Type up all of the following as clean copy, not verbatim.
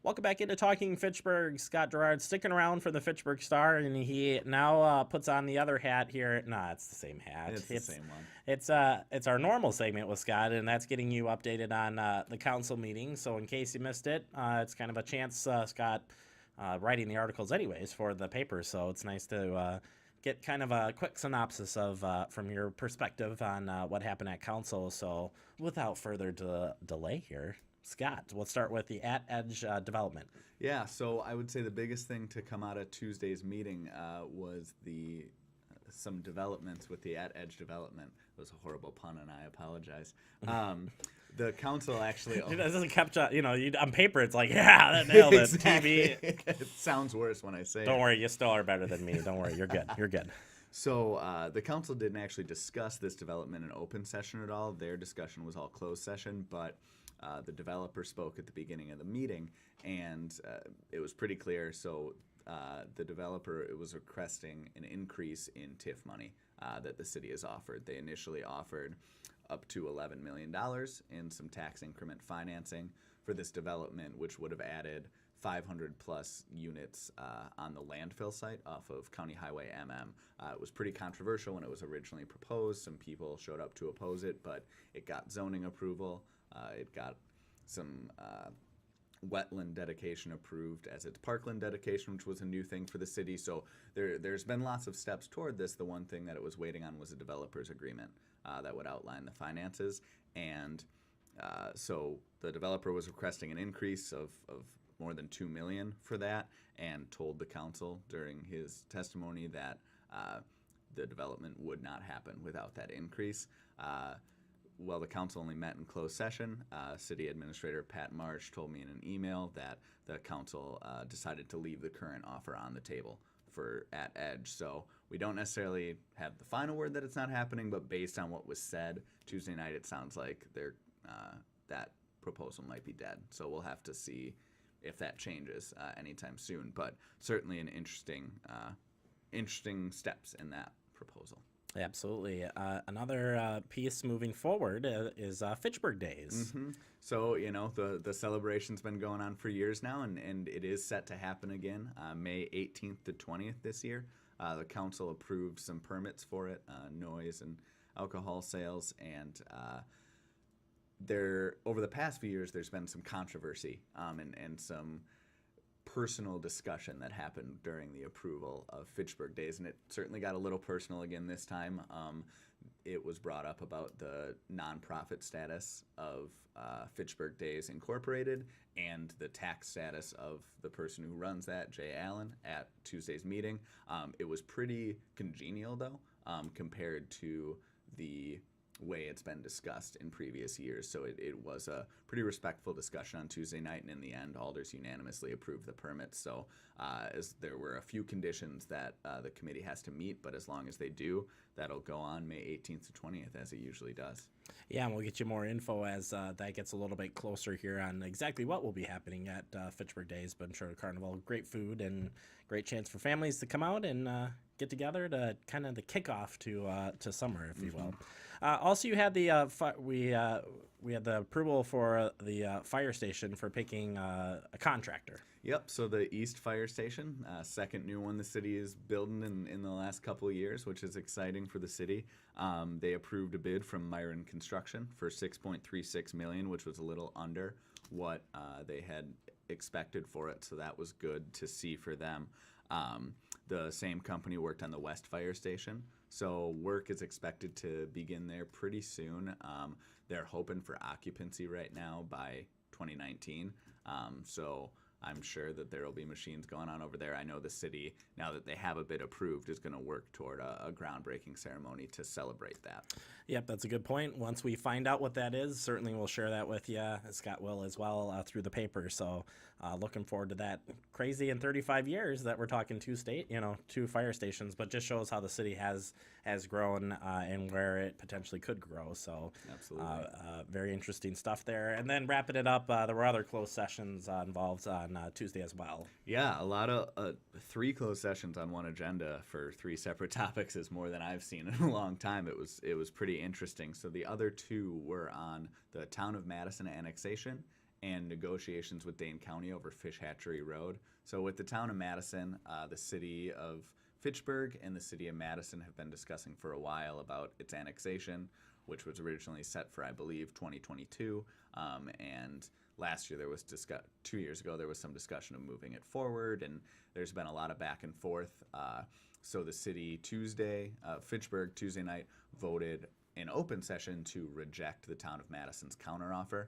Welcome back into Talking Fitchburg. Scott Girard sticking around for the Fitchburg Star, and he now puts on the other hat here. Nah, it's the same hat. It's the same one. It's our normal segment with Scott, and that's getting you updated on the council meeting. So in case you missed it, it's kind of a chance, Scott, writing the articles anyways for the paper. So it's nice to get kind of a quick synopsis of from your perspective on what happened at council. So without further delay here, Scott, we'll start with the at-edge development. Yeah, so I would say the biggest thing to come out of Tuesday's meeting was some developments with the at-edge development. It was a horrible pun, and I apologize. The council actually... It doesn't capture, on paper it's like, yeah, that nailed it. Exactly. TV. It sounds worse when I say Don't it. worry, you still are better than me. Don't worry, you're good. You're good. So the council didn't actually discuss this development in open session at all. Their discussion was all closed session, but the developer spoke at the beginning of the meeting, and it was pretty clear. So the developer was requesting an increase in TIF money that the city has offered. They initially offered up to $11 million in some tax increment financing for this development, which would have added 500 plus units on the landfill site off of County Highway MM. It was pretty controversial when it was originally proposed. Some people showed up to oppose it, but it got zoning approval. It got some wetland dedication approved as its parkland dedication, which was a new thing for the city. So there's been lots of steps toward this. The one thing that it was waiting on was a developer's agreement that would outline the finances. And so the developer was requesting an increase of more than $2 million for that, and told the council during his testimony that the development would not happen without that increase. Well, the council only met in closed session. City Administrator Pat Marsh told me in an email that the council decided to leave the current offer on the table for at edge. So we don't necessarily have the final word that it's not happening, but based on what was said Tuesday night, it sounds like that proposal might be dead. So we'll have to see if that changes anytime soon. But certainly an interesting steps in that proposal. Absolutely. Another piece moving forward is Fitchburg Days. Mm-hmm. So, the celebration's been going on for years now, and it is set to happen again May 18th to 20th this year. The council approved some permits for it, noise and alcohol sales, and over the past few years, there's been some controversy and some personal discussion that happened during the approval of Fitchburg Days, and it certainly got a little personal again this time. It was brought up about the nonprofit status of Fitchburg Days Incorporated and the tax status of the person who runs that, Jay Allen, at Tuesday's meeting. It was pretty congenial, though, compared to the way it's been discussed in previous years. So it was a pretty respectful discussion on Tuesday night, and in the end, alders unanimously approved the permits. So as there were a few conditions that the committee has to meet, but as long as they do, that'll go on May 18th to 20th, as it usually does. Yeah, and we'll get you more info as that gets a little bit closer here on exactly what will be happening at Fitchburg Days. But I'm sure Carnival, great food and great chance for families to come out and get together to kind of the kickoff to summer, if you will. Also, you had we had the approval for the fire station for picking a contractor. Yep, so the East Fire Station, second new one the city is building in the last couple of years, which is exciting for the city. They approved a bid from Myron Construction for $6.36 million, which was a little under what they had expected for it, so that was good to see for them. The same company worked on the West Fire Station, so work is expected to begin there pretty soon. They're hoping for occupancy right now by 2019, so I'm sure that there will be machines going on over there. I know the city, now that they have a bid approved, is going to work toward a groundbreaking ceremony to celebrate that. Yep, that's a good point. Once we find out what that is, certainly we'll share that with you. Scott will as well through the paper. So looking forward to that. Crazy in 35 years that we're talking two fire stations, but just shows how the city has grown and where it potentially could grow. So Absolutely. Very interesting stuff there. And then wrapping it up, there were other closed sessions involved on Tuesday as well. Yeah, a lot of 3 closed sessions on one agenda for 3 separate topics is more than I've seen in a long time. It was pretty interesting. So the other 2 were on the Town of Madison annexation and negotiations with Dane County over Fish Hatchery Road. So with the town of Madison, the city of Fitchburg and the city of Madison have been discussing for a while about its annexation, which was originally set for, I believe, 2022. And last year 2 years ago, there was some discussion of moving it forward, and there's been a lot of back and forth. So the city Fitchburg Tuesday night voted in open session to reject the town of Madison's counteroffer.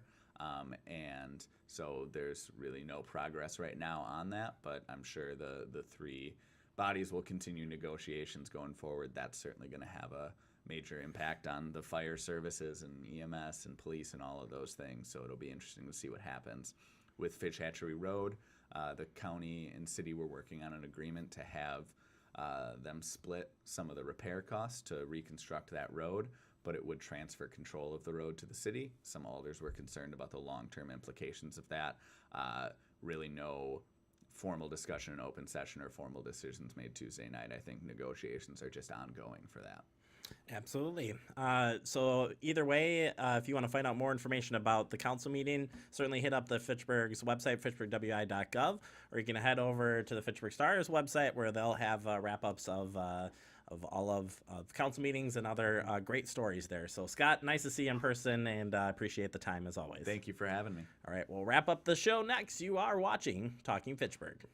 And so there's really no progress right now on that, but I'm sure the three bodies will continue negotiations going forward. That's certainly going to have a major impact on the fire services and EMS and police and all of those things. So it'll be interesting to see what happens. With Fish Hatchery Road, the county and city were working on an agreement to have them split some of the repair costs to reconstruct that road, but it would transfer control of the road to the city. Some alders were concerned about the long-term implications of that. Really no formal discussion in open session or formal decisions made Tuesday night. I think negotiations are just ongoing for that. Absolutely. So either way, if you want to find out more information about the council meeting, certainly hit up the Fitchburg's website, fitchburgwi.gov, or you can head over to the Fitchburg Star's website where they'll have wrap-ups of all of council meetings and other great stories there. So Scott, nice to see you in person, and appreciate the time as always. Thank you for having me. All right, we'll wrap up the show next. You are watching Talking Fitchburg.